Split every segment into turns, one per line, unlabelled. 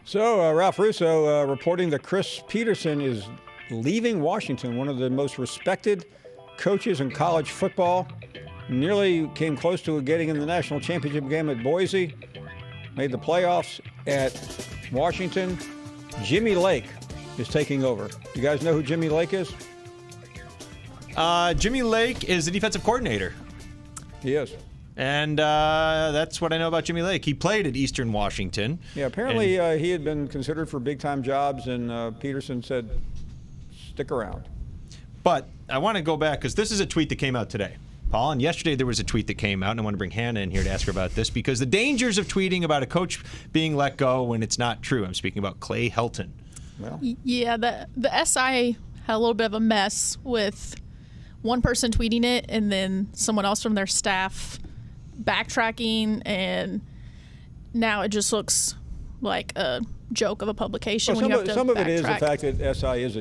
So, Ralph Russo reporting that Chris Peterson is leaving Washington, one of the most respected coaches in college football. Nearly came close to getting in the national championship game at Boise. Made the playoffs at Washington. Jimmy Lake is taking over. You guys know who Jimmy Lake is?
Jimmy Lake is the defensive coordinator.
He is.
And that's what I know about Jimmy Lake. He played at Eastern Washington.
Yeah, apparently he had been considered for big-time jobs, and Peterson said, stick around.
But I want to go back, because this is a tweet that came out today, Paul. And yesterday there was a tweet that came out, and I want to bring Hannah in here to ask her about this, because the dangers of tweeting about a coach being let go when it's not true. I'm speaking about Clay Helton.
Well. Yeah, the SI had a little bit of a mess with one person tweeting it and then someone else from their staff backtracking, and now it just looks like a joke of a publication.
Well, some of it is the fact that SI is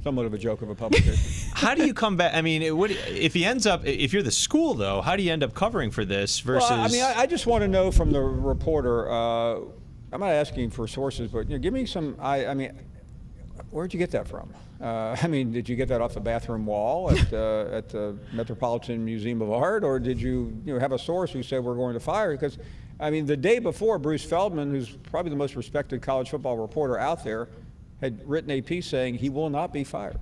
somewhat of a joke of a publication.
How do you come back? I mean, if he ends up, if you're the school, though, how do you end up covering for this versus?
Well, I mean, I just want to know from the reporter. I'm not asking for sources, but give me some. I mean, where'd you get that from? I mean, did you get that off the bathroom wall at the Metropolitan Museum of Art, or did you have a source who said we're going to fire? Because, I mean, the day before, Bruce Feldman, who's probably the most respected college football reporter out there, had written a piece saying he will not be fired.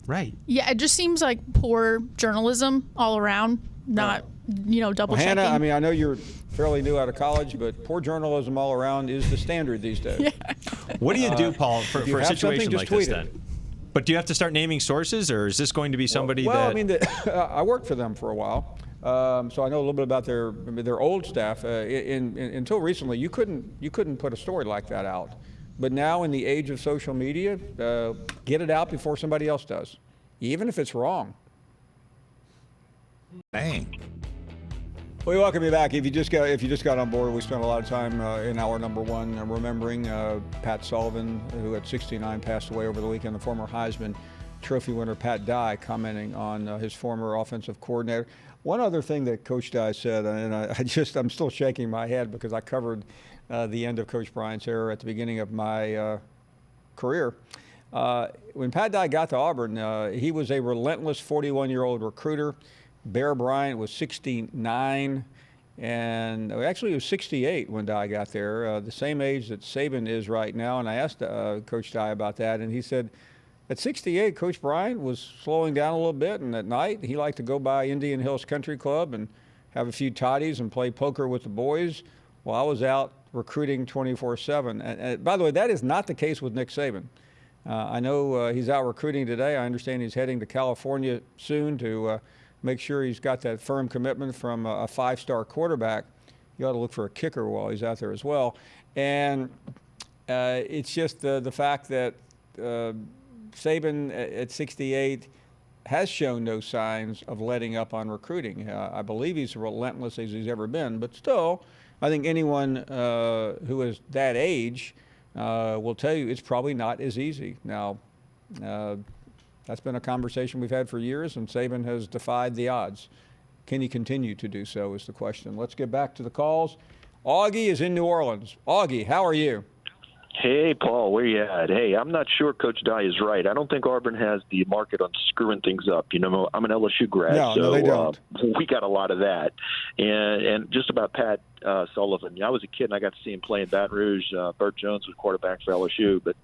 Right.
Yeah, it just seems like poor journalism all around, not, double checking.
Hannah, I mean, I know you're fairly new out of college, but poor journalism all around is the standard these days.
Yeah.
What do you do, Paul, for a situation like this then? But do you have to start naming sources, or is this going to be somebody
well,
that...
I mean, I worked for them for a while, so I know a little bit about their old staff. Until recently, you couldn't put a story like that out. But now, in the age of social media, get it out before somebody else does, even if it's wrong.
Dang.
We welcome you back. If you just got on board, we spent a lot of time in hour number one remembering Pat Sullivan, who at 69 passed away over the weekend. The former Heisman Trophy winner Pat Dye commenting on his former offensive coordinator. One other thing that Coach Dye said, and I'm still shaking my head because I covered the end of Coach Bryant's era at the beginning of my career. When Pat Dye got to Auburn, he was a relentless 41-year-old recruiter. Bear Bryant was 69, and actually he was 68 when Dye got there, the same age that Saban is right now. And I asked Coach Dye about that, and he said at 68, Coach Bryant was slowing down a little bit, and at night he liked to go by Indian Hills Country Club and have a few toddies and play poker with the boys while I was out recruiting 24/7. And by the way, that is not the case with Nick Saban. I know he's out recruiting today. I understand he's heading to California soon to make sure he's got that firm commitment from a five-star quarterback. You ought to look for a kicker while he's out there as well. And it's just the fact that Saban at 68 has shown no signs of letting up on recruiting. I believe he's relentless as he's ever been, but still, I think anyone who is that age will tell you it's probably not as easy. Now, that's been a conversation we've had for years, and Saban has defied the odds. Can he continue to do so is the question. Let's get back to the calls. Augie is in New Orleans. Augie, how are you?
Hey, Paul, where you at? Hey, I'm not sure Coach Dye is right. I don't think Auburn has the market on screwing things up. I'm an LSU grad,
no, they don't.
We got a lot of that. And just about Pat Sullivan, I was a kid and I got to see him play in Baton Rouge. Burt Jones was quarterback for LSU, but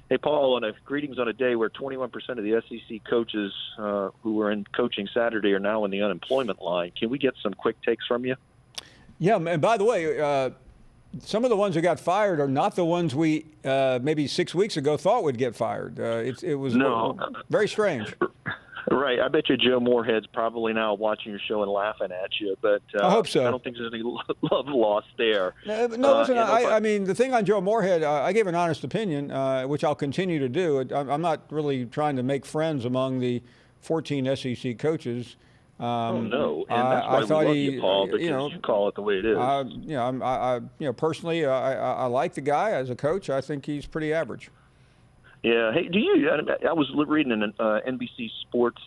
hey, Paul, greetings on a day where 21% of the SEC coaches who were in coaching Saturday are now in the unemployment line. Can we get some quick takes from you?
Yeah, and by the way, some of the ones who got fired are not the ones we maybe 6 weeks ago thought would get fired. It was very strange.
Right. I bet you Joe Moorhead's probably now watching your show and laughing at you, but
I hope so.
I don't think there's any love lost there.
No, listen, I mean, the thing on Joe Moorhead, I gave an honest opinion, which I'll continue to do. I'm not really trying to make friends among the 14 SEC coaches.
No, and that's why we love you, Paul, because you call it the way it is.
Personally, I like the guy as a coach. I think he's pretty average.
Yeah. Hey, I was reading an NBC Sports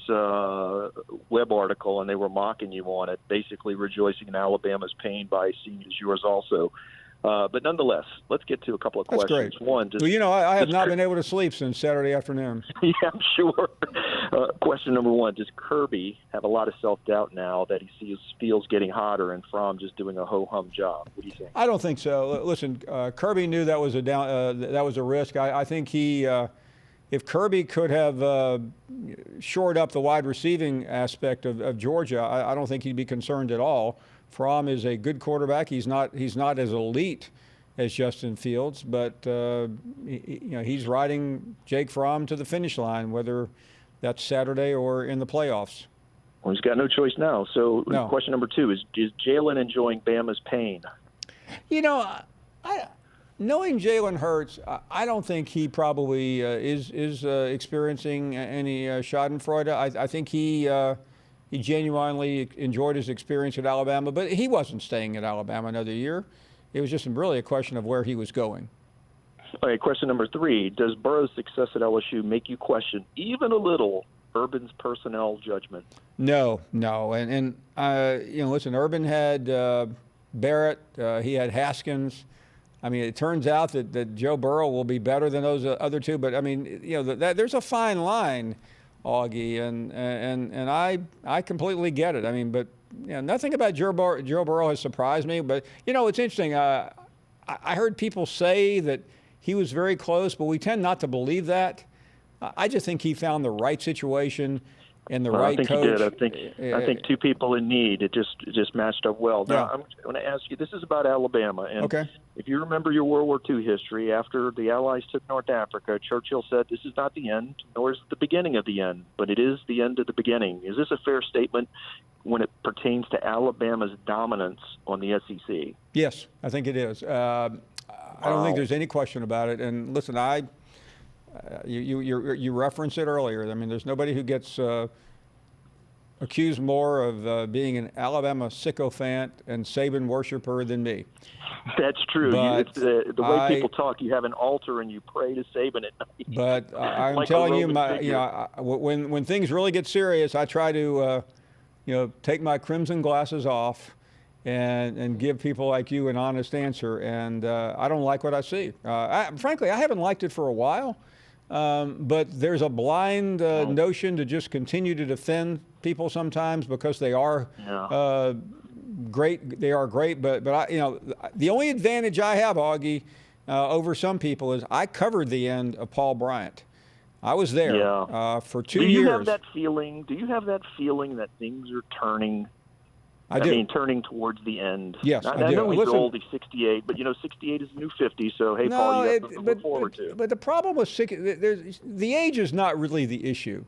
web article, and they were mocking you on it, basically rejoicing in Alabama's pain by seeing as yours also. But nonetheless, let's get to a couple of
That's
questions.
great.
One, just,
Well, I have not been able to sleep since Saturday afternoon.
yeah, I'm sure. Question number one, does Kirby have a lot of self-doubt now that he feels getting hotter and Fromm just doing a ho-hum job? What do you think?
I don't think so. Listen, Kirby knew that was a risk. I think if Kirby could have shored up the wide receiving aspect of Georgia, I don't think he'd be concerned at all. Fromm is a good quarterback. He's not as elite as Justin Fields, but he's riding Jake Fromm to the finish line, whether that's Saturday or in the playoffs.
Well, he's got no choice now. So
No.
Question number two is Jalen enjoying Bama's pain?
Knowing Jalen Hurts, I don't think he probably is experiencing any schadenfreude. I think he genuinely enjoyed his experience at Alabama, but he wasn't staying at Alabama another year. It was just really a question of where he was going.
All right, question number three, does Burrow's success at LSU make you question even a little Urban's personnel judgment?
No. And listen, Urban had Barrett, he had Haskins. I mean, it turns out that Joe Burrow will be better than those other two, but I mean, there's a fine line, Augie, and I completely get it. I mean, but nothing about Joe Burrow has surprised me. But it's interesting. I heard people say that he was very close, but we tend not to believe that. I just think he found the right situation and the right coach.
I think he did. I think two people in need. It just matched up well. Now, I'm going to ask you. This is about Alabama, and if you remember your World War II history, after the Allies took North Africa, Churchill said, "This is not the end, nor is it the beginning of the end, but it is the end of the beginning." Is this a fair statement when it pertains to Alabama's dominance on the SEC?
Yes, I think it is. I don't think there's any question about it. And listen, you referenced it earlier. I mean, there's nobody who gets accused more of being an Alabama sycophant and Saban worshiper than me.
That's true.
But
It's the way people talk. You have an altar and you pray to Saban at night.
But I'm
Like
telling you,
figure.
when things really get serious, I try to take my crimson glasses off and give people like you an honest answer. And I don't like what I see. Frankly, I haven't liked it for a while. But there's a blind notion to just continue to defend people sometimes because they are great. They are great, but the only advantage I have, Augie, over some people is I covered the end of Paul Bryant. I was there for 2 years.
Do you have that feeling? Do you have that feeling that things are turning?
I do.
mean, turning towards the end.
Yes,
I
do.
know he's
Listen,
old, he's 68, but 68 is the new 50. So hey, Paul, you have something to look forward to.
But the problem with the age is not really the issue;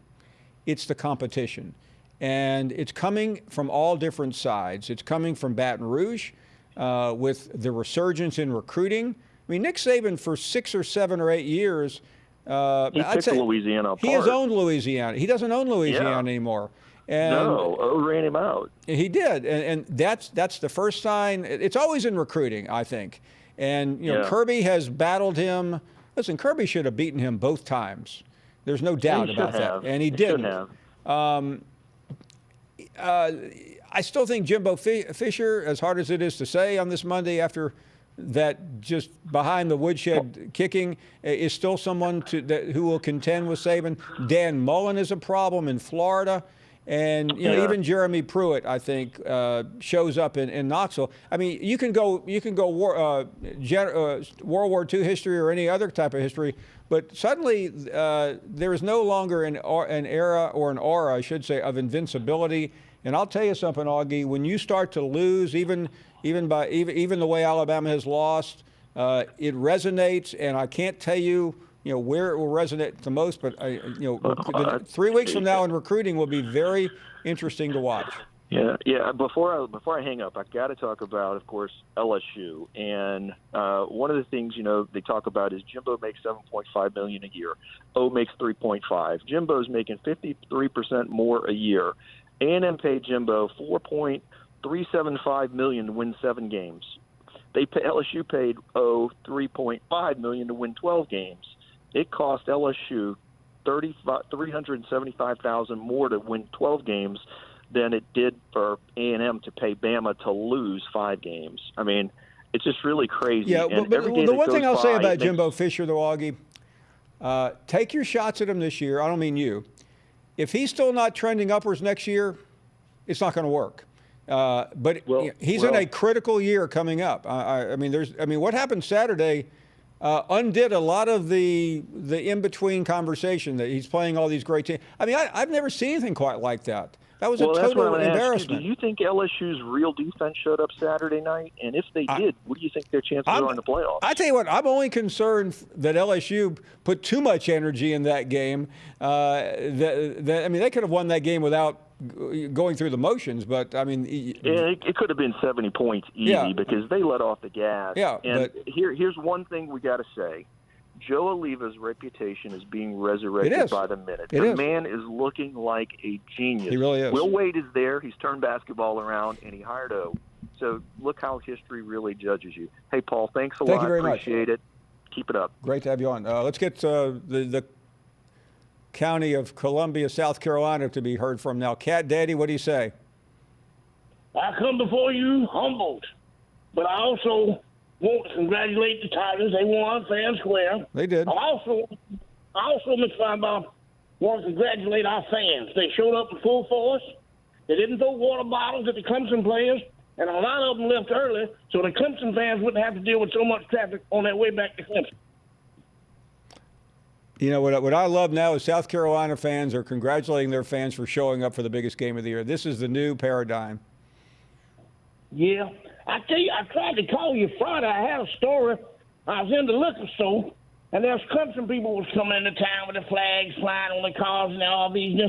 it's the competition, and it's coming from all different sides. It's coming from Baton Rouge, with the resurgence in recruiting. I mean, Nick Saban for 6 or 7 or 8 years.
He picked Louisiana apart.
He has owned Louisiana. He doesn't own Louisiana anymore. And
O ran him out.
He did, and that's the first sign. It's always in recruiting, I think. And Kirby has battled him. Listen, Kirby should have beaten him both times. There's no doubt about that, and he didn't. I still think Jimbo Fisher, as hard as it is to say on this Monday after that just behind the woodshed kicking, is still someone who will contend with Saban. Dan Mullen is a problem in Florida. And even Jeremy Pruitt, I think, shows up in Knoxville. I mean, you can go World War II history or any other type of history, but suddenly there is no longer an era or an aura, I should say, of invincibility. And I'll tell you something, Augie. When you start to lose, even the way Alabama has lost, it resonates. And I can't tell you where it will resonate the most, but 3 weeks from now in recruiting will be very interesting to watch.
Yeah. Before I hang up, I've got to talk about, of course, LSU. And one of the things they talk about is Jimbo makes $7.5 million a year. O makes $3.5. Jimbo's making 53% more a year. A&M paid Jimbo $4.375 million to win 7 games. LSU paid O $3.5 million to win 12 games. It cost LSU $375,000 more to win 12 games than it did for A&M to pay Bama to lose 5 games. I mean, It's just really crazy.
Yeah,
and
but
every day
the
that
one thing
goes
I'll say
by,
about
it makes-
Jimbo Fisher, though, Augie, take your shots at him this year. I don't mean you. If he's still not trending upwards next year, it's not going to work. But he's in a critical year coming up. I mean, what happened Saturday undid a lot of the in-between conversation that he's playing all these great teams. I mean, I've never seen anything quite like that. That was a total embarrassment.
Do you think LSU's real defense showed up Saturday night? And if they did, what do you think their chances are in the playoffs?
I tell you what, I'm only concerned that LSU put too much energy in that game. I mean, they could have won that game without going through the motions, but I mean,
it could have been 70 points easy because they let off the gas.
Yeah,
and here's one thing we got to say. Joe Oliva's reputation is being resurrected by the minute. The man is looking like a genius.
He really is.
Will Wade is there. He's turned basketball around, and he hired O. So look how history really judges you. Hey, Paul, thanks a lot.
Thank you very much.
Appreciate it. Keep it up.
Great to have you on. Let's get the county of Columbia, South Carolina, to be heard from now. Cat Daddy, what do you say?
I come before you humbled, but I also want to congratulate the Tigers. They won fair and square.
They did.
I also, Mr. Finebaum, want to congratulate our fans. They showed up in full force. They didn't throw water bottles at the Clemson players, and a lot of them left early, so the Clemson fans wouldn't have to deal with so much traffic on their way back to Clemson.
You know, what I love now is South Carolina fans are congratulating their fans for showing up for the biggest game of the year. This is the new paradigm.
Yeah. I tell you, I tried to call you Friday. I had a story. I was in the liquor store, and there's Clemson people was coming into town with the flags flying on the cars and all these.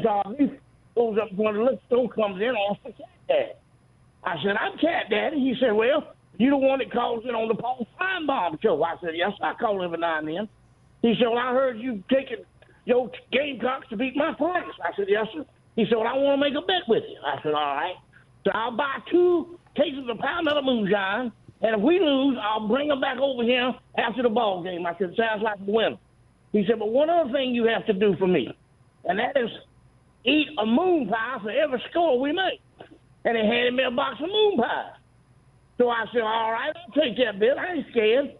Goes up one of the liquor store, comes in, asks for Cat Daddy. I said, I'm Cat Daddy. He said, well, you the one that calls in on the Paul Finebaum show. I said, yes, I call every now and then. He said, well, I heard you taking your Gamecocks to beat my Tigers. I said, yes, sir. He said, well, I want to make a bet with you. I said, all right. So I'll buy 2 cases of pound of moonshine, and if we lose, I'll bring them back over here after the ball game. I said, sounds like a win. He said, but one other thing you have to do for me, and that is eat a moon pie for every score we make. And he handed me a box of moon pies. So I said, all right, I'll take that bit. I ain't scared.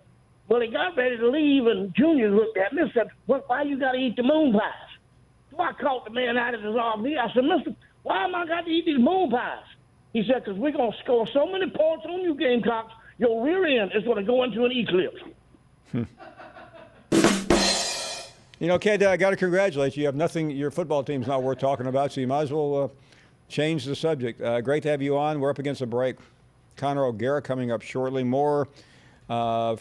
Well, he got ready to leave, and Junior looked at me and said, well, why you got to eat the moon pies? So I caught the man out of his RV. I said, mister, why am I got to eat these moon pies? He said, because we're going to score so many points on you Gamecocks, your rear end is going to go into an eclipse.
You know, Cat, I got to congratulate you. You have nothing. Your football team's not worth talking about, so you might as well change the subject. Great to have you on. We're up against a break. Connor O'Gara coming up shortly. More on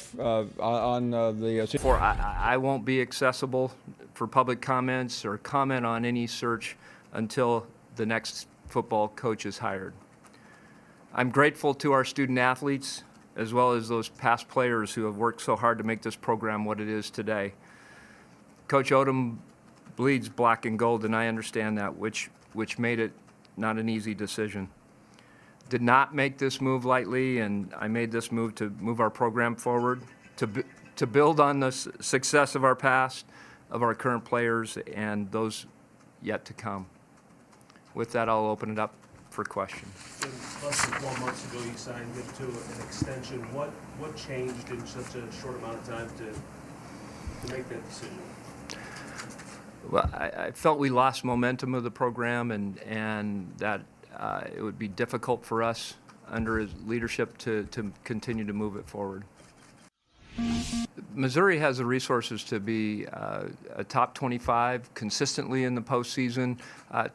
the.
I won't be accessible for public comments or comment on any search until the next football coach is hired. I'm grateful to our student athletes as well as those past players who have worked so hard to make this program what it is today. Coach Odom bleeds black and gold, and I understand that, which made it not an easy decision. Did not make this move lightly, and I made this move to move our program forward, to build on the success of our past, of our current players, and those yet to come. With that, I'll open it up for questions.
Less than 4 months ago, you signed him to an extension. What changed in such a short amount of time to make that decision?
Well, I felt we lost momentum of the program, and that it would be difficult for us under his leadership to continue to move it forward. Missouri has the resources to be a top 25 consistently in the postseason,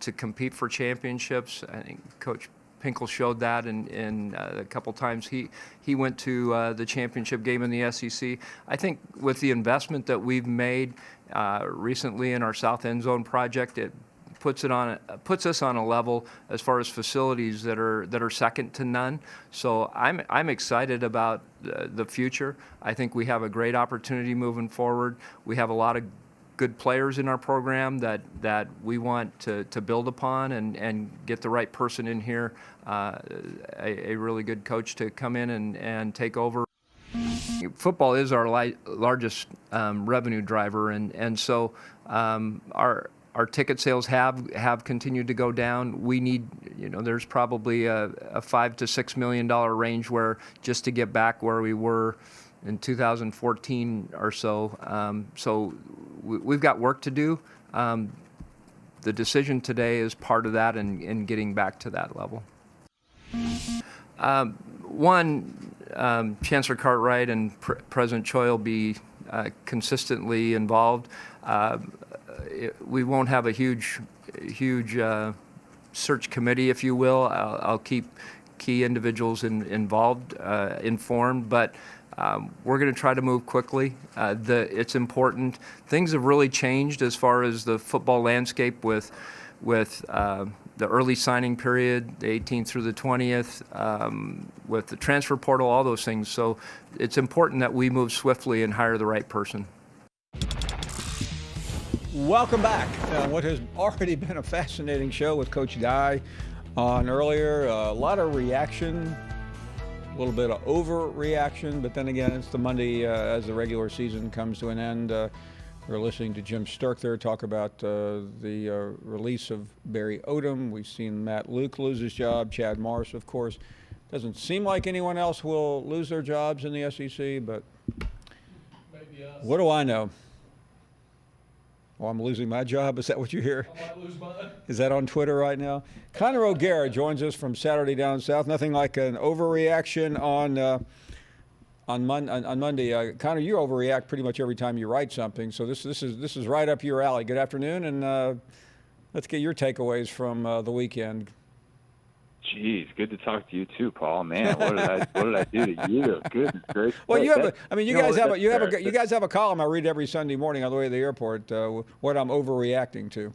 to compete for championships. I think Coach Pinkel showed that in a couple times he went to the championship game in the SEC. I think with the investment that we've made recently in our South End Zone project, it puts us on a level as far as facilities that are second to none. So I'm excited about the future. I think we have a great opportunity moving forward. We have a lot of good players in our program that we want to build upon and get the right person in here, a really good coach to come in and take over. Football is our largest revenue driver, and so our ticket sales have continued to go down. We need, there's probably a $5 to $6 million range where just to get back where we were in 2014 or so. So we've got work to do. The decision today is part of that in getting back to that level. Chancellor Cartwright and President Choi will be consistently involved. We won't have a huge search committee, if you will. I'll keep key individuals involved, informed, but we're going to try to move quickly. It's important. Things have really changed as far as the football landscape with the early signing period, the 18th through the 20th, with the transfer portal, all those things. So it's important that we move swiftly and hire the right person.
Welcome back. What has already been a fascinating show with Coach Dye on earlier. A lot of reaction, a little bit of overreaction, but then again, it's the Monday as the regular season comes to an end. We're listening to Jim Sterk there talk about the release of Barry Odom. We've seen Matt Luke lose his job. Chad Morris, of course. Doesn't seem like anyone else will lose their jobs in the SEC, but
maybe us.
What do I know? Well, I'm losing my job. Is that what you hear?
I might lose mine.
Is that on Twitter right now? Connor O'Gara joins us from Saturday Down South. Nothing like an overreaction on Monday. Connor, you overreact pretty much every time you write something, so this is right up your alley. Good afternoon, and let's get your takeaways from the weekend.
Jeez, good to talk to you too, Paul. Man, what did I do to you? Goodness gracious.
Well, you guys have a column I read every Sunday morning on the way to the airport. What I'm overreacting to.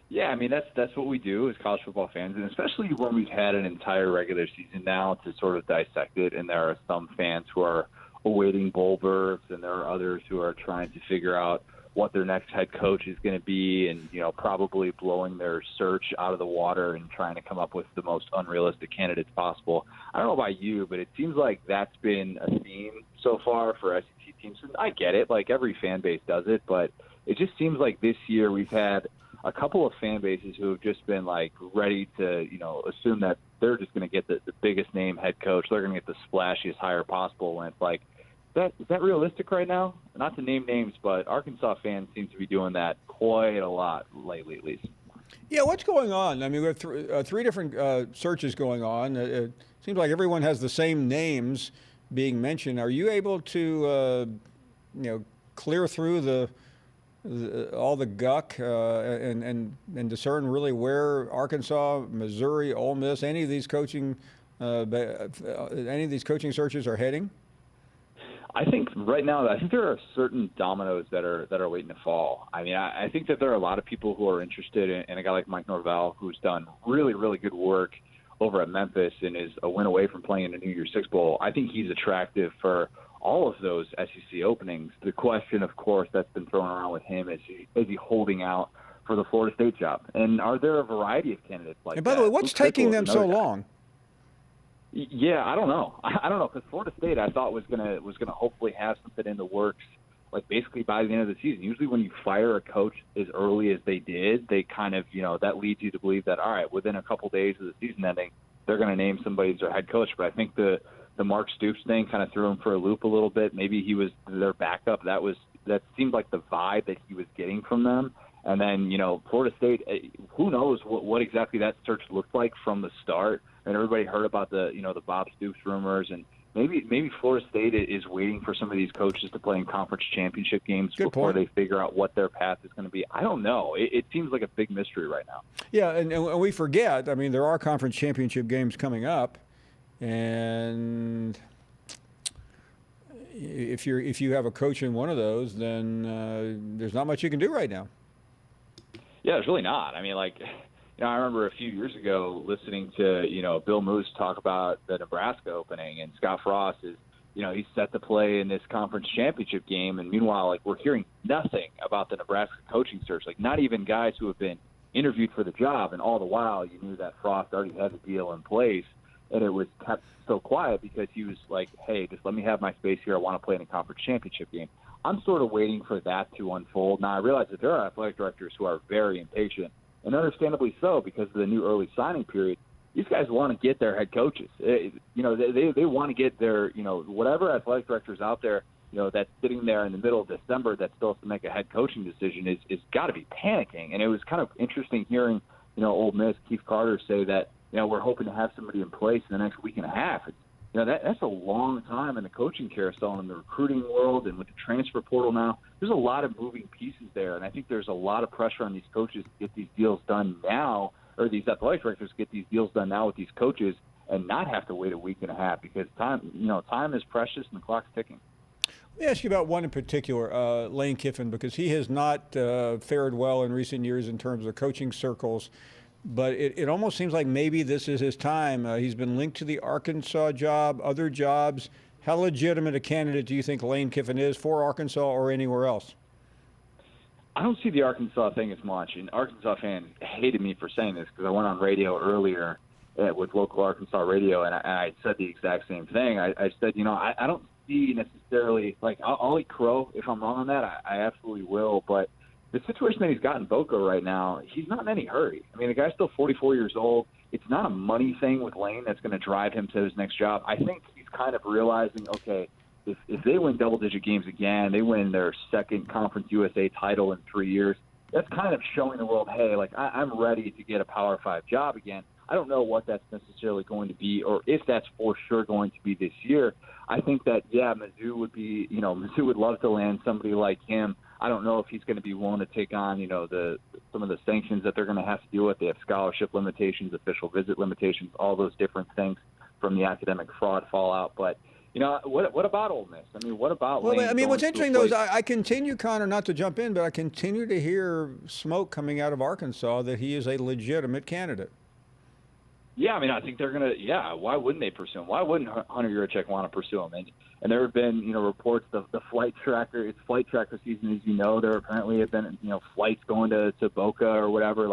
Yeah, I mean that's what we do as college football fans, and especially when we've had an entire regular season now to sort of dissect it. And there are some fans who are awaiting bowl berths, and there are others who are trying to figure out what their next head coach is going to be, and probably blowing their search out of the water and trying to come up with the most unrealistic candidates possible. I don't know about you, but it seems like that's been a theme so far for SEC teams. And I get it, like every fan base does it, but it just seems like this year we've had a couple of fan bases who have just been like ready to, assume that they're just going to get the biggest name head coach. They're going to get the splashiest hire possible. When it's like, is that realistic right now? Not to name names, but Arkansas fans seem to be doing that quite a lot lately, at least.
Yeah, what's going on? I mean, we have three different searches going on. It seems like everyone has the same names being mentioned. Are you able to, clear through all the guck and discern really where Arkansas, Missouri, Ole Miss, any of these coaching searches are heading?
I think right now, there are certain dominoes that are waiting to fall. I mean, I think that there are a lot of people who are interested in a guy like Mike Norvell, who's done really, really good work over at Memphis and is a win away from playing in a New Year's Six Bowl. I think he's attractive for all of those SEC openings. The question, of course, that's been thrown around with him is he holding out for the Florida State job? And are there a variety of candidates like that?
And by the way, what's taking them so long?
Yeah, I don't know. I don't know, because Florida State I thought was gonna hopefully have something in the works, like basically by the end of the season. Usually when you fire a coach as early as they did, they kind of, that leads you to believe that, all right, within a couple days of the season ending, they're going to name somebody as their head coach. But I think the Mark Stoops thing kind of threw him for a loop a little bit. Maybe he was their backup. That seemed like the vibe that he was getting from them. And then, Florida State, who knows what exactly that search looked like from the start. And everybody heard about the Bob Stoops rumors, and maybe Florida State is waiting for some of these coaches to play in conference championship games before they figure out what their path is going to be. I don't know. It seems like a big mystery right now.
Yeah, and we forget. I mean, there are conference championship games coming up, and if you have a coach in one of those, then there's not much you can do right now.
Yeah, there's really not. I mean, I remember a few years ago listening to, Bill Moose talk about the Nebraska opening, and Scott Frost is, he's set to play in this conference championship game. And meanwhile, we're hearing nothing about the Nebraska coaching search, not even guys who have been interviewed for the job. And all the while, you knew that Frost already had the deal in place, and it was kept so quiet because he was like, hey, just let me have my space here. I want to play in a conference championship game. I'm sort of waiting for that to unfold. Now, I realize that there are athletic directors who are very impatient, and understandably so because of the new early signing period. These guys want to get their head coaches. They want to get their, whatever athletic directors out there, that's sitting there in the middle of December that still has to make a head coaching decision is got to be panicking. And it was kind of interesting hearing, Ole Miss, Keith Carter say that, we're hoping to have somebody in place in the next week and a half. That's a long time in the coaching carousel in the recruiting world, and with the transfer portal now, there's a lot of moving pieces there. And I think there's a lot of pressure on these coaches to get these deals done now, or these athletic directors get these deals done now with these coaches and not have to wait a week and a half, because time is precious and the clock's ticking.
Let me ask you about one in particular, Lane Kiffin, because he has not fared well in recent years in terms of coaching circles, but it almost seems like maybe this is his time. He's been linked to the Arkansas job, other jobs. How legitimate a candidate do you think Lane Kiffin is for Arkansas or anywhere else?
I don't see the Arkansas thing as much, and Arkansas fans hated me for saying this because I went on radio earlier with local Arkansas radio, and I said the exact same thing. I said, I don't see necessarily, like, I'll eat crow if I'm wrong on that. I absolutely will, but the situation that he's got in Boca right now, he's not in any hurry. I mean, the guy's still 44 years old. It's not a money thing with Lane that's going to drive him to his next job. I think he's kind of realizing, okay, if they win double-digit games again, they win their second Conference USA title in 3 years, that's kind of showing the world, hey, like, I'm ready to get a Power 5 job again. I don't know what that's necessarily going to be or if that's for sure going to be this year. I think that, Mizzou would be, Mizzou would love to land somebody like him. I don't know if he's going to be willing to take on, some of the sanctions that they're going to have to deal with. They have scholarship limitations, official visit limitations, all those different things from the academic fraud fallout. But, what about Ole Miss? I mean, what about Lane?
Well, I mean, what's
going to
interesting, though, is I continue, Connor, not to jump in, but I continue to hear smoke coming out of Arkansas that he is a legitimate candidate.
Yeah, I mean, I think they're going to, why wouldn't they pursue him? Why wouldn't Hunter Yurachek want to pursue him? And there have been, reports of the flight tracker. It's flight tracker season, as you know. There apparently have been, flights going to Boca or whatever,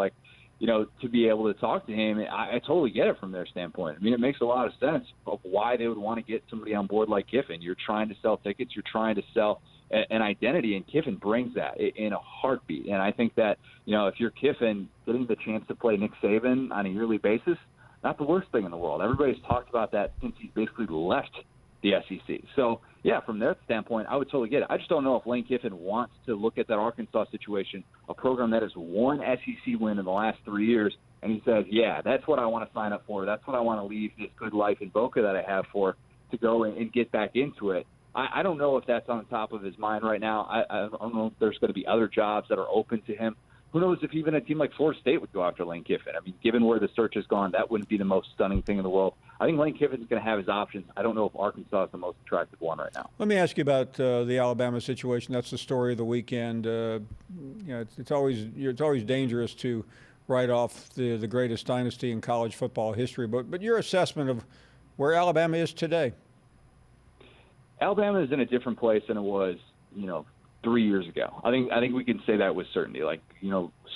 to be able to talk to him. I totally get it from their standpoint. I mean, it makes a lot of sense of why they would want to get somebody on board like Kiffin. You're trying to sell tickets. You're trying to sell an identity, and Kiffin brings that in a heartbeat. And I think that, if you're Kiffin, getting the chance to play Nick Saban on a yearly basis, not the worst thing in the world. Everybody's talked about that since he's basically left the SEC. So, from their standpoint, I would totally get it. I just don't know if Lane Kiffin wants to look at that Arkansas situation, a program that has one SEC win in the last 3 years, and he says, that's what I want to sign up for. That's what I want to leave this good life in Boca that I have for, to go and get back into it. I don't know if that's on top of his mind right now. I don't know if there's going to be other jobs that are open to him. Who knows if even a team like Florida State would go after Lane Kiffin. I mean, given where the search has gone, that wouldn't be the most stunning thing in the world. I think Lane Kiffin's going to have his options. I don't know if Arkansas is the most attractive one right now.
Let me ask you about the Alabama situation. That's the story of the weekend. It's always dangerous to write off the greatest dynasty in college football history. But your assessment of where Alabama is today?
Alabama is in a different place than it was, 3 years ago. I think we can say that with certainty. Like,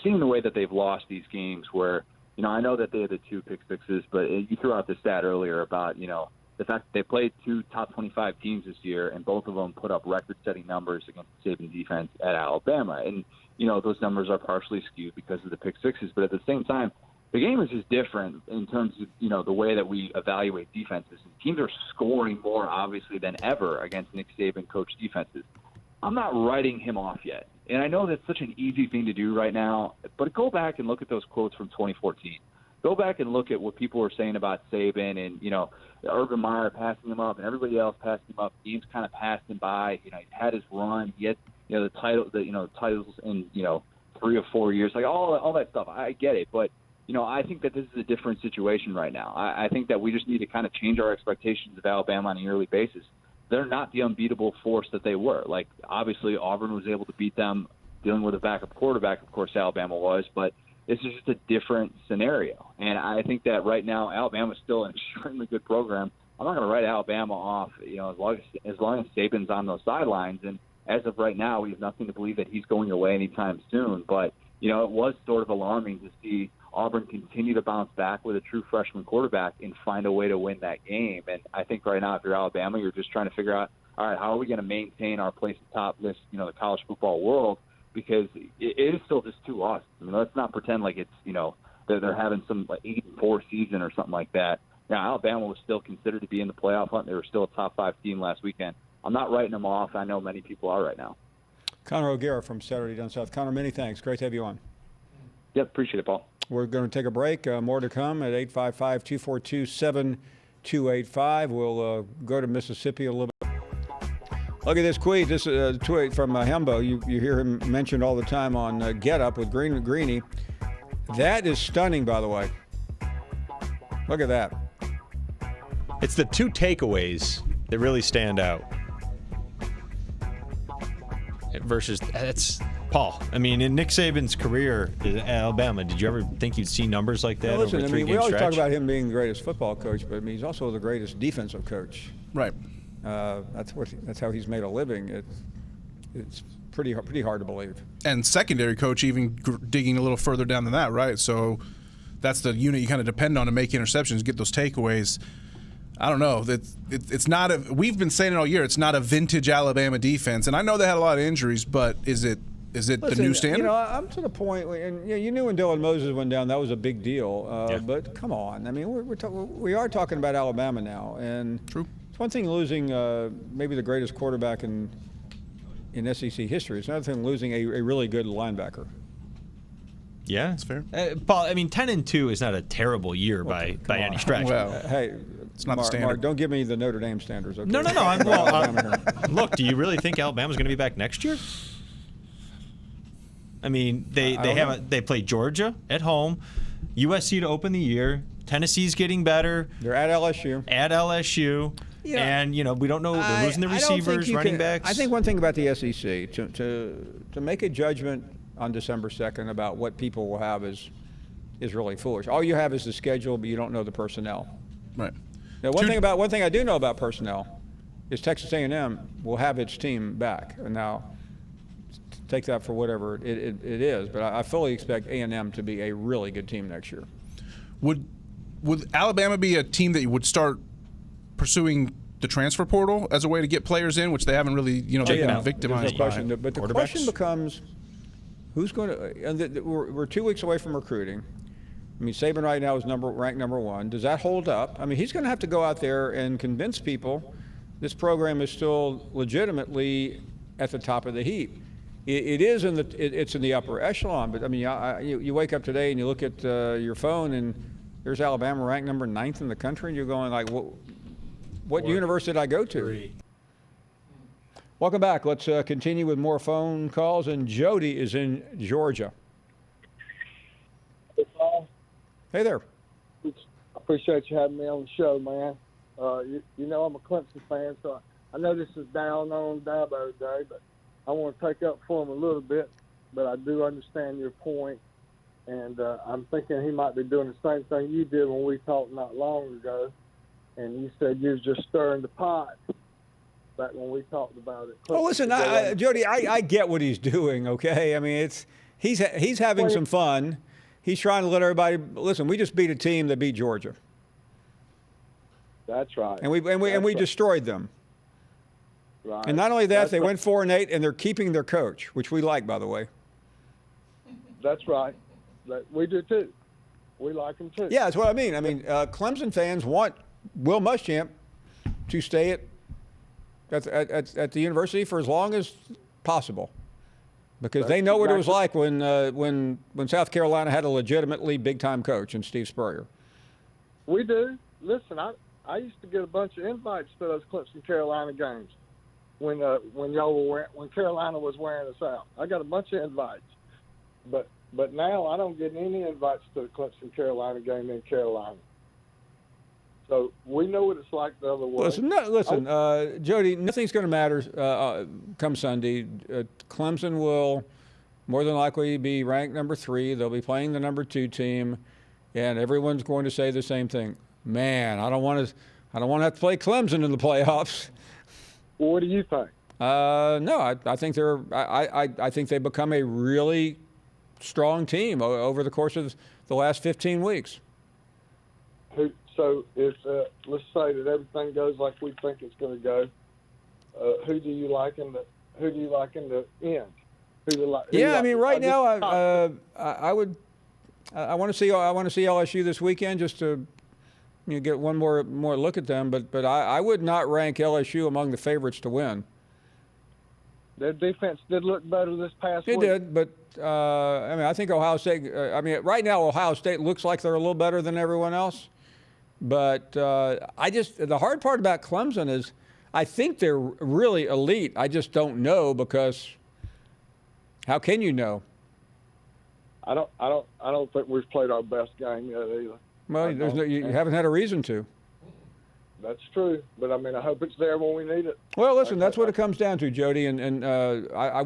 seeing the way that they've lost these games where, I know that they had the 2 pick sixes, but you threw out the stat earlier about, the fact that they played 2 top 25 teams this year, and both of them put up record-setting numbers against the Saban defense at Alabama. And, those numbers are partially skewed because of the pick sixes. But at the same time, the game is just different in terms of, the way that we evaluate defenses. And teams are scoring more, obviously, than ever against Nick Saban coach defenses. I'm not writing him off yet. And I know that's such an easy thing to do right now, but go back and look at those quotes from 2014. Go back and look at what people were saying about Saban and, Urban Meyer passing him up and everybody else passing him up. Teams kind of passed him by. He's had his run. He had, the titles in, 3 or 4 years, like all that stuff. I get it. But, I think that this is a different situation right now. I think that we just need to kind of change our expectations of Alabama on a yearly basis. They're not the unbeatable force that they were. Like, obviously, Auburn was able to beat them dealing with a backup quarterback. Of course, Alabama was, but this is just a different scenario. And I think that right now, Alabama's still an extremely good program. I'm not going to write Alabama off, as long as Saban's on those sidelines. And as of right now, we have nothing to believe that he's going away anytime soon. But, it was sort of alarming to see Auburn continue to bounce back with a true freshman quarterback and find a way to win that game. And I think right now, if you're Alabama, you're just trying to figure out all right, how are we going to maintain our place at the top list, the college football world? Because it is still just 2 losses. I mean, let's not pretend like it's, they're having some 8-4 season or something like that. Now, Alabama was still considered to be in the playoff hunt. They were still a top 5 team last weekend. I'm not writing them off. I know many people are right now.
Connor O'Gara from Saturday Down South. Connor, many thanks. Great to have you on.
Yep, appreciate it, Paul.
We're going to take a break. More to come at 855-242-7285. We'll go to Mississippi a little bit. Look at this tweet. This is a tweet from Hembo. You hear him mentioned all the time on Get Up with Greeny. That is stunning, by the way. Look at that.
It's the 2 takeaways that really stand out. Versus, that's Paul. I mean, in Nick Saban's career at Alabama, did you ever think you'd see numbers like that over a 3-game
we always
stretch?
talk about him being the greatest football coach, but he's also the greatest defensive coach.
Right.
That's how he's made a living. It's pretty hard to believe. And
secondary coach, even digging a little further down than that, right? So that's the unit you kind of depend on to make interceptions, get those takeaways. I don't know. It's not a. We've been saying it all year. It's not a vintage Alabama defense, and I know they had a lot of injuries, but is it
Listen,
the new standard?
I'm to the point, and you knew when Dylan Moses went down, that was a big deal. But come on, I mean, we are talking about Alabama now, and
true.
It's one thing losing maybe the greatest quarterback in SEC history. It's another thing losing a really good linebacker.
Yeah,
that's fair.
Paul, I mean, 10-2 is not a terrible year by any stretch.
Well, hey,
it's not the standard.
Mark, don't give me the Notre Dame standards. Okay?
No. Look, do you really think Alabama's going to be back next year? I mean, they play Georgia at home, USC to open the year. Tennessee's getting better.
They're at LSU.
Yeah. And, we don't know. They're losing the receivers, running backs.
I think one thing about the SEC, to make a judgment on December 2nd about what people will have is really foolish. All you have is the schedule, but you don't know the personnel.
Right.
Now, one thing I do know about personnel is Texas A&M will have its team back. And now, take that for whatever it is, but I fully expect A&M to be a really good team next year.
Would Alabama be a team that you would start pursuing the transfer portal as a way to get players in, which they haven't really, they've been victimized by?
But the question becomes, who's going to? And we're 2 weeks away from recruiting. I mean, Saban right now is ranked number 1. Does that hold up? I mean, he's going to have to go out there and convince people this program is still legitimately at the top of the heap. It's in the upper echelon. But I mean, you wake up today and you look at your phone and there's Alabama ranked number 9th in the country, and you're going like, what universe did I go to?
3.
Welcome back. Let's continue with more phone calls, and Jody is in Georgia.
Hey, Paul.
Hey there.
I appreciate you having me on the show, man. You know I'm a Clemson fan, so I know this is down on Dabo Day, but I want to take up for him a little bit, but I do understand your point. And I'm thinking he might be doing the same thing you did when we talked not long ago. And you said you was just stirring the pot back when we talked about it.
Well, listen, Jody, I get what he's doing, okay? I mean, he's having some fun. He's trying to let everybody – listen, we just beat a team that beat Georgia.
That's right.
And we destroyed them.
Right.
And not only that, they went 4-8, and they're keeping their coach, which we like, by the way.
That's right. We do too. We like him too.
Yeah, that's what I mean. I mean, Clemson fans want Will Muschamp to stay at the university for as long as possible, because they know what it was like when South Carolina had a legitimately big-time coach in Steve Spurrier.
We do. Listen, I used to get a bunch of invites to those Clemson Carolina games when Carolina was wearing us out. I got a bunch of invites, but now I don't get any invites to the Clemson Carolina game in Carolina. So we know what it's like the other way.
Listen, Jody, nothing's going to matter come Sunday. Clemson will more than likely be ranked number 3. They'll be playing the number 2 team, and everyone's going to say the same thing. Man, I don't want to have to play Clemson in the playoffs.
Well, what do you think?
No, I think I think they become a really strong team over the course of the last 15 weeks.
So if let's say that everything goes like we think it's going to go, who do you like in the end?
Yeah, I mean, right now, I want to see LSU this weekend just to get one more look at them. But I would not rank LSU among the favorites to win.
Their defense did look better this past week.
It did, but I mean, I think Ohio State. Right now, Ohio State looks like they're a little better than everyone else. But the hard part about Clemson is I think they're really elite. I just don't know because how can you know?
I don't think we've played our best game yet either.
Well, you haven't had a reason to.
That's true, but I mean, I hope it's there when we need it.
Well, listen, that's what it comes down to, Jody. And I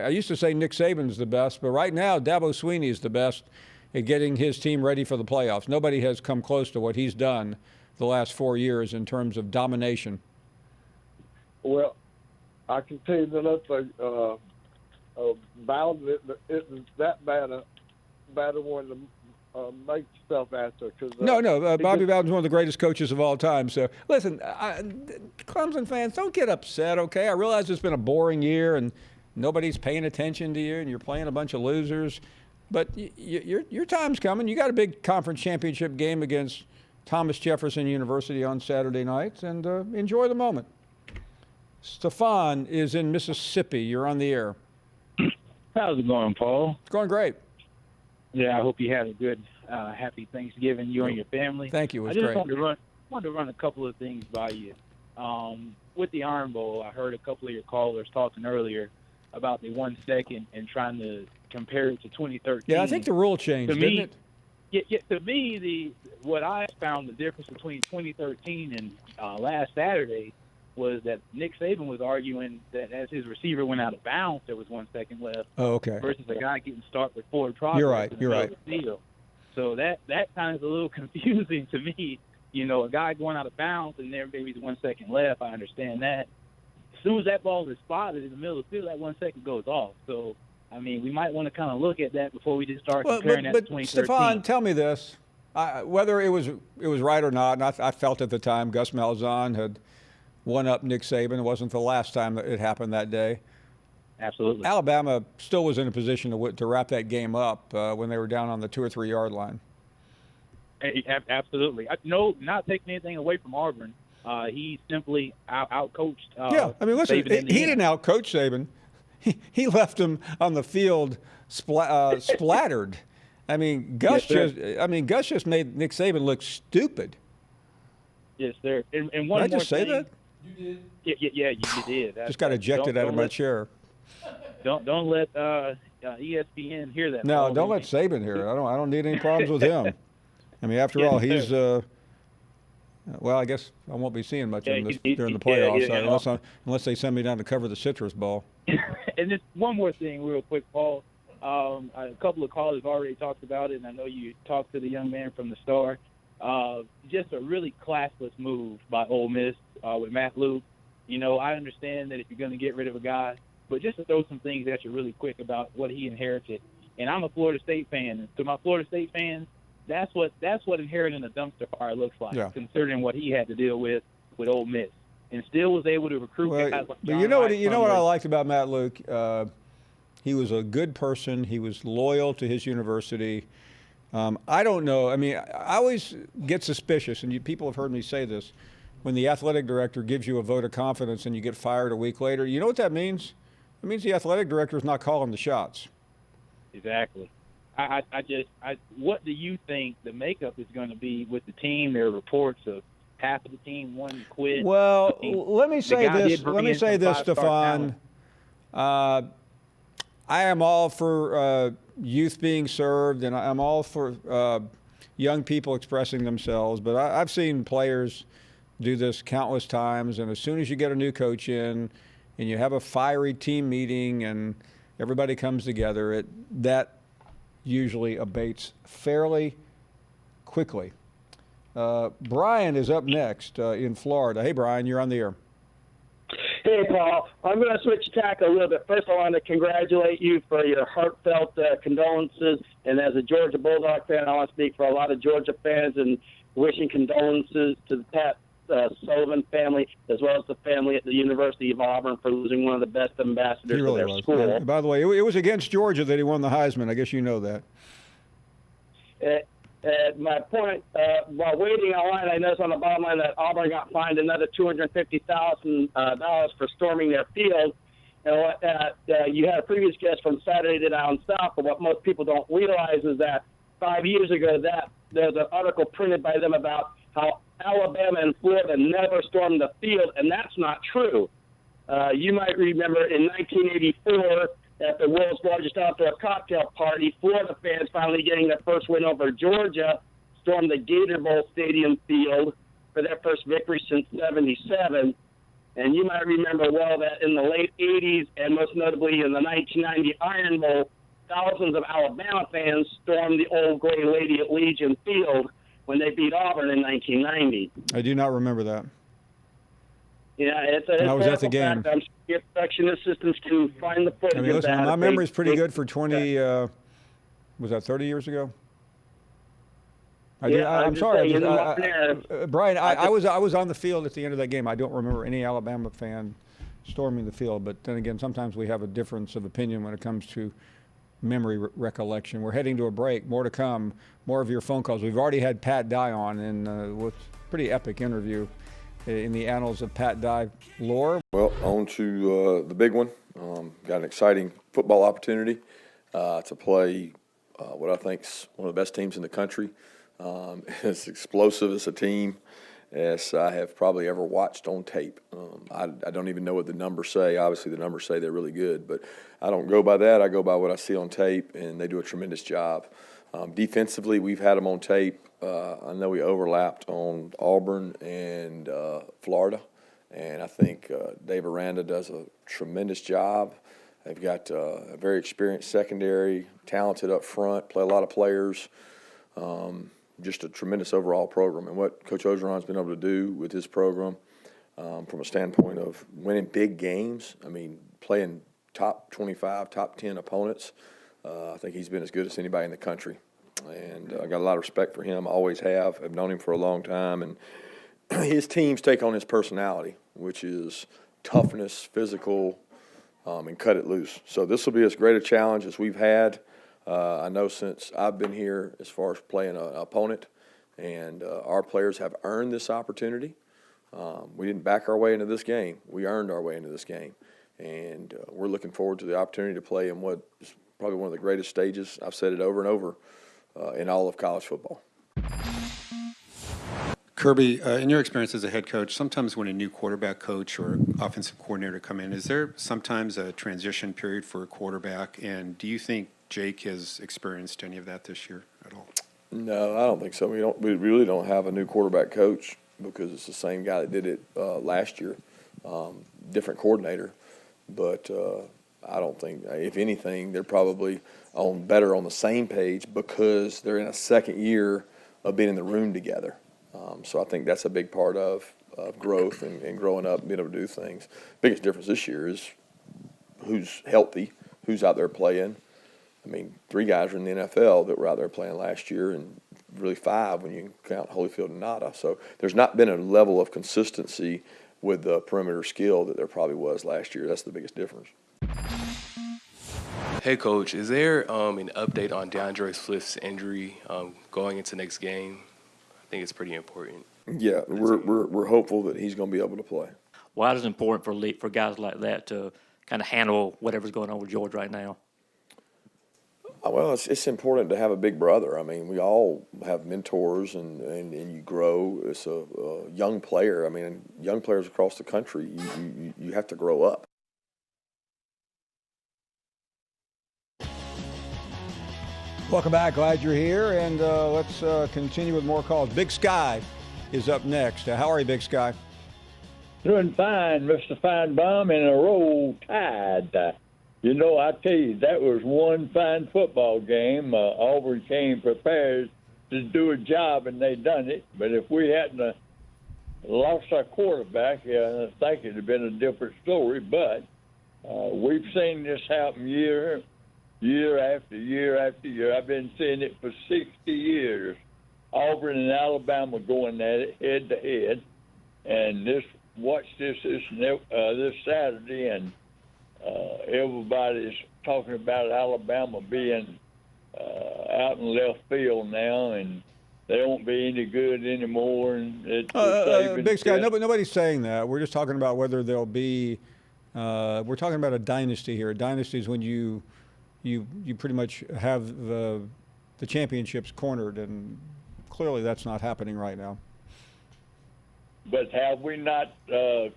used to say Nick Saban's the best, but right now Dabo Swinney is the best at getting his team ready for the playoffs. Nobody has come close to what he's done the last 4 years in terms of domination.
Well, I can tell you that that's a battle that isn't that bad a one to make yourself answer.
No, Bobby Bowden's one of the greatest coaches of all time. So, listen, Clemson fans, don't get upset, okay? I realize it's been a boring year and nobody's paying attention to you and you're playing a bunch of losers. But your time's coming. You got a big conference championship game against Thomas Jefferson University on Saturday night, and enjoy the moment. Stefan is in Mississippi. You're on the air.
How's it going, Paul?
It's going great.
Yeah, I hope you had a good, happy Thanksgiving, you and your family.
Thank you. It was
great.
I
just wanted to run a couple of things by you. With the Iron Bowl, I heard a couple of your callers talking earlier about the 1 second and trying to compare it to 2013.
Yeah, I think the rule changed, didn't it?
Yeah, to me, what I found the difference between 2013 and last Saturday was that Nick Saban was arguing that as his receiver went out of bounds, there was 1 second left.
Oh, okay.
Versus a guy getting started with forward progress.
You're right.
So that kind of is a little confusing to me. A guy going out of bounds and there maybe 1 second left. I understand that. As soon as that ball is spotted in the middle of the field, that 1 second goes off. So, I mean, we might want to kind of look at that before we just start comparing that to 2013.
Stefan, tell me this. Whether it was right or not, and I felt at the time Gus Malzahn had one up Nick Saban. It wasn't the last time that it happened that day.
Absolutely.
Alabama still was in a position to wrap that game up when they were down on the 2 or 3 yard line.
Absolutely. No, not taking anything away from Auburn. He simply outcoached.
Yeah, I mean, listen, he didn't outcoach Saban. He left him on the field splattered. I mean, Gus just made Nick Saban look stupid.
Yes, sir. And one
Did I
more
just say
thing.
that?
You did.
Yeah, you did.
Just got ejected out of my chair.
Don't let ESPN hear that.
No, don't let Saban hear it. I don't need any problems with him. I mean, after all, he's well, I guess I won't be seeing much of him during the playoffs unless they send me down to cover the Citrus Bowl.
And just one more thing real quick, Paul. A couple of callers already talked about it, and I know you talked to the young man from the Star. Just a really classless move by Ole Miss with Matt Luke. I understand that if you're going to get rid of a guy, but just to throw some things at you really quick about what he inherited. And I'm a Florida State fan. And to my Florida State fans, that's what inheriting a dumpster fire looks like, considering what he had to deal with Ole Miss, and still was able to recruit guys like John
But you know what I liked about Matt Luke? He was a good person. He was loyal to his university. I don't know. I mean, I always get suspicious, and people have heard me say this, when the athletic director gives you a vote of confidence and you get fired a week later. You know what that means? It means the athletic director is not calling the shots.
Exactly. What do you think the makeup is going to be with the team? There are reports of half of the team wanting to quit.
Well, let me say this, Stefan. I am all for youth being served, and I'm all for young people expressing themselves. But I've seen players do this countless times, and as soon as you get a new coach in and you have a fiery team meeting and everybody comes together, that usually abates fairly quickly. Brian is up next in Florida. Hey, Brian, you're on the air.
Hey, Paul. I'm going to switch tack a little bit. First, I want to congratulate you for your heartfelt condolences. And as a Georgia Bulldog fan, I want to speak for a lot of Georgia fans and wishing condolences to Sullivan family, as well as the family at the University of Auburn for losing one of the best ambassadors
He really
of their
was.
school.
And by the way, it was against Georgia that he won the Heisman. I guess you know that.
My point, while waiting on line, I noticed on the bottom line that Auburn got fined another $250,000 for storming their field. And you had a previous guest from Saturday Down South, but what most people don't realize is that 5 years ago, that there's an article printed by them about how Alabama and Florida never stormed the field, and that's not true. You might remember in 1984, at the world's largest outdoor cocktail party, Florida fans finally getting their first win over Georgia stormed the Gator Bowl Stadium field for their first victory since '77. And you might remember well that in the late 80s and most notably in the 1990 Iron Bowl, thousands of Alabama fans stormed the old Gray Lady at Legion Field when they beat Auburn in 1990.
I do not remember that.
Yeah, it's a
I was at the game.
fact. I'm sure your production assistants can find the footage
I mean,
of
listen,
that.
my memory's pretty good for 20. Was that 30 years ago? I'm sorry, Brian. I was on the field at the end of that game. I don't remember any Alabama fan storming the field. But then again, sometimes we have a difference of opinion when it comes to memory recollection. We're heading to a break. More to come. More of your phone calls. We've already had Pat Dye on, and with a pretty epic interview in the annals of Pat Dye lore.
Well, on to the big one. Got an exciting football opportunity to play what I think is one of the best teams in the country. As explosive as a team as I have probably ever watched on tape. I don't even know what the numbers say. Obviously, the numbers say they're really good, but I don't go by that. I go by what I see on tape, and they do a tremendous job. Defensively, we've had them on tape. I know we overlapped on Auburn and Florida, and I think Dave Aranda does a tremendous job. They've got a very experienced secondary, talented up front, play a lot of players. Just a tremendous overall program. And what Coach Ogeron's been able to do with his program from a standpoint of winning big games, I mean, playing top 25, top 10 opponents, I think he's been as good as anybody in the country. And I got a lot of respect for him. I always have. I've known him for a long time. And his teams take on his personality, which is toughness, physical, and cut it loose. So this will be as great a challenge as we've had. I know since I've been here as far as playing an opponent, and our players have earned this opportunity. We didn't back our way into this game. We earned our way into this game. And we're looking forward to the opportunity to play in what is probably one of the greatest stages, I've said it over and over, in all of college football.
Kirby, in your experience as a head coach, sometimes when a new quarterback coach or offensive coordinator come in, is there sometimes a transition period for a quarterback? And do you think Jake has experienced any of that this year at all?
No, I don't think so. We really don't have a new quarterback coach because it's the same guy that did it last year, different coordinator. But I don't think, if anything, they're probably better on the same page because they're in a second year of being in the room together. So I think that's a big part of growth and growing up and being able to do things. Biggest difference this year is who's healthy, who's out there playing. I mean, 3 guys are in the NFL that were out there playing last year, and really 5 when you count Holyfield and Nada. So there's not been a level of consistency with the perimeter skill that there probably was last year. That's the biggest difference.
Hey, Coach, is there an update on DeAndre Swift's injury going into next game? I think it's pretty important.
Yeah, we're hopeful that he's going to be able to play.
Why is it important for guys like that to kind of handle whatever's going on with George right now?
Well, it's important to have a big brother. I mean, we all have mentors, and you grow as a young player. I mean, young players across the country, you have to grow up.
Welcome back. Glad you're here, and let's continue with more calls. Big Sky is up next. How are you, Big Sky?
Doing fine, Mr. Finebaum, in a roll tide. You know, I tell you, that was one fine football game. Auburn came prepared to do a job, and they done it. But if we hadn't lost our quarterback, I think it would have been a different story. But we've seen this happen year after year after year. I've been seeing it for 60 years. Auburn and Alabama going at it head to head. and watch this Saturday, and everybody's talking about Alabama being out in left field now, and they won't be any good anymore. And
Big Sky, nobody's saying that. We're just talking about whether there'll be. We're talking about a dynasty here. A dynasty is when you pretty much have the championships cornered, and clearly that's not happening right now.
But have we not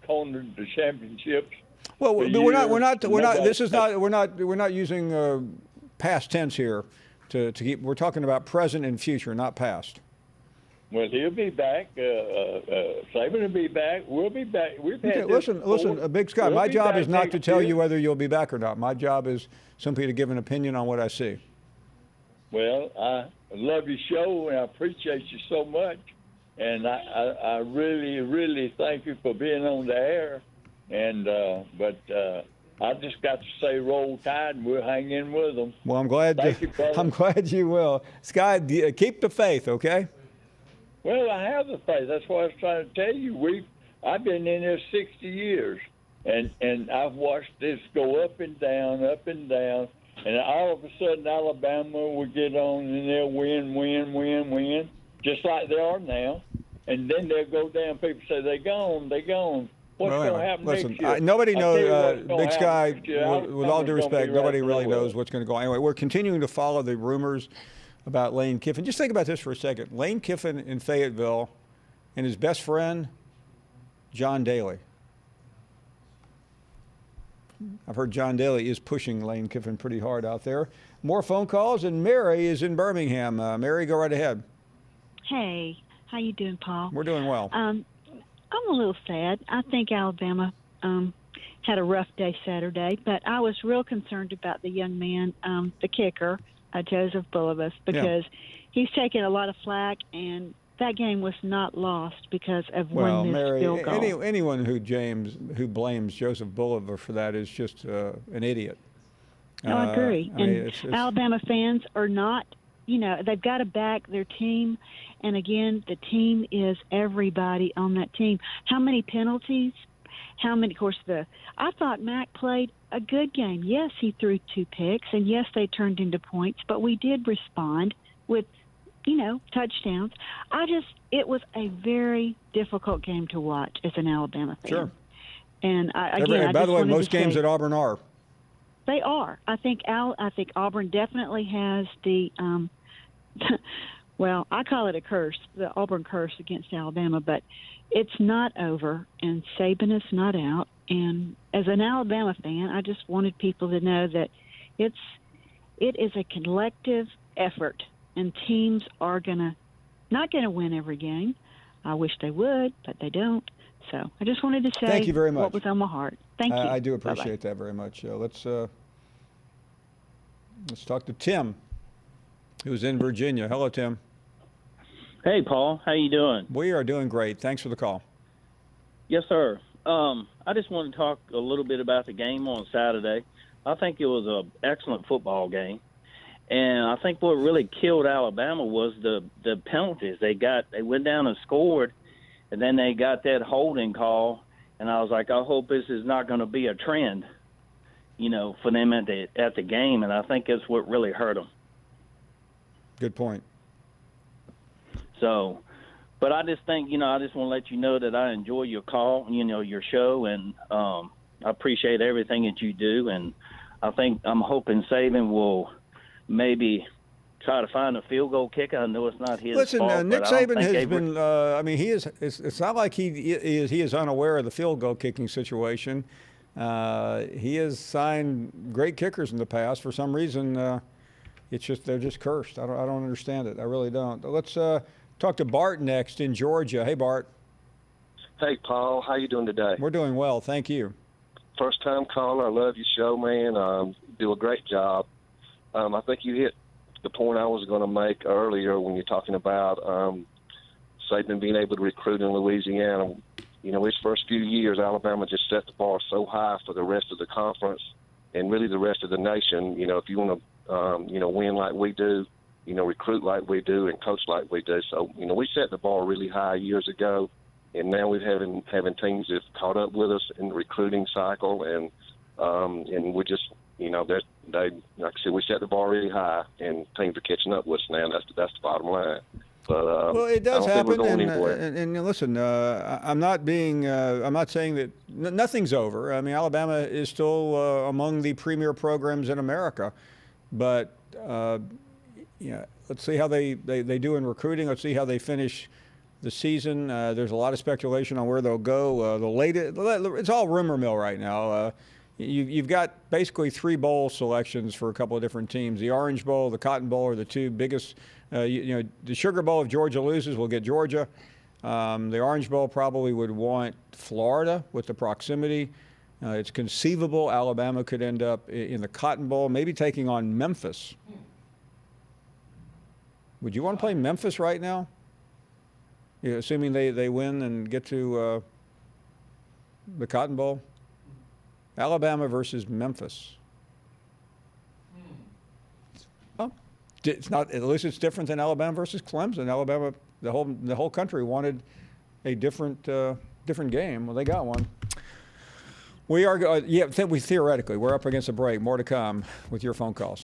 cornered the championships?
Well, we're not. This is not. We're not using past tense here to keep. We're talking about present and future, not past.
Well, he'll be back. Saban will be back. We'll be back.
Okay, listen, Big Sky. My job is not to tell you whether you'll be back or not. My job is simply to give an opinion on what I see.
Well, I love your show, and I appreciate you so much. And I really, really thank you for being on the air. And but I just got to say, roll tide, and we'll hang in with them.
Well, I'm glad. I'm glad you will. Sky, keep the faith, okay?
Well, I have the faith. That's what I was trying to tell you. I've been in there 60 years, and I've watched this go up and down, and all of a sudden Alabama will get on and they'll win, just like they are now. And then they'll go down. People say they're gone. What's going to happen next year?
Nobody knows, Big Sky, with all due respect, nobody really knows what's going to go on. Anyway, we're continuing to follow the rumors about Lane Kiffin. Just think about this for a second. Lane Kiffin in Fayetteville and his best friend, John Daly. I've heard John Daly is pushing Lane Kiffin pretty hard out there. More phone calls, and Mary is in Birmingham. Mary, go right ahead.
Hey, how you doing, Paul?
We're doing well.
I'm a little sad. I think Alabama had a rough day Saturday, but I was real concerned about the young man, the kicker, Joseph Bulovas, because he's taken a lot of flack, and that game was not lost because of one missed field goal.
Mary, anyone who blames Joseph Bulovas for that is just an idiot.
No, I agree. It's Alabama fans are not, they've got to back their team. And again, the team is everybody on that team. How many penalties? Of course, I thought Mac played a good game. Yes, he threw 2 picks, and yes, they turned into points, but we did respond with, touchdowns. It was a very difficult game to watch as an Alabama fan.
Sure.
And
by the way, most games at Auburn are.
They are. I think Auburn definitely has the well, I call it a curse, the Auburn curse against Alabama, but it's not over, and Saban is not out. And as an Alabama fan, I just wanted people to know that it is a collective effort, and teams are not going to win every game. I wish they would, but they don't. So I just wanted to say
Thank you very much.
What was on my heart. Thank you.
I do appreciate that very much. Let's talk to Tim, who's in Virginia. Hello, Tim.
Hey, Paul. How you doing?
We are doing great. Thanks for the call.
Yes, sir. I just want to talk a little bit about the game on Saturday. I think it was an excellent football game. And I think what really killed Alabama was the penalties. They went down and scored, and then they got that holding call. And I was like, I hope this is not going to be a trend, for them at the game. And I think that's what really hurt them.
Good point.
So, but I just think, I just want to let you know that I enjoy your call, your show, and I appreciate everything that you do. And I'm hoping Saban will maybe try to find a field goal kicker. I know it's not his fault.
Listen, Nick Saban has been. He is. It's not like he is unaware of the field goal kicking situation. He has signed great kickers in the past. For some reason, they're just cursed. I don't understand it. I really don't. Let's talk to Bart next in Georgia. Hey, Bart.
Hey, Paul. How you doing today?
We're doing well. Thank you.
First-time caller. I love your show, man. Do a great job. I think you hit the point I was going to make earlier when you're talking about Saban being able to recruit in Louisiana. His first few years, Alabama just set the bar so high for the rest of the conference and really the rest of the nation. If you want to, win like we do, recruit like we do and coach like we do. So, we set the bar really high years ago. and now we're having teams that caught up with us in the recruiting cycle, and we just, you know, they like I said, we set the bar really high, and teams are catching up with us now. That's the bottom line. But
well, it does
I don't think
happen,
we're going anywhere.
and listen, I'm not saying that nothing's over. I mean, Alabama is still among the premier programs in America, but let's see how they do in recruiting. Let's see how they finish the season. There's a lot of speculation on where they'll go. It's all rumor mill right now. You've got basically 3 bowl selections for a couple of different teams. The Orange Bowl, the Cotton Bowl are the 2 biggest. The Sugar Bowl, if Georgia loses, will get Georgia. The Orange Bowl probably would want Florida with the proximity. It's conceivable Alabama could end up in the Cotton Bowl, maybe taking on Memphis. Would you want to play Memphis right now? Assuming they win and get to the Cotton Bowl? Alabama versus Memphis. Well, it's not. At least it's different than Alabama versus Clemson. Alabama, the whole country wanted a different game. Well, they got one. We are. Theoretically, we're up against a break. More to come with your phone calls.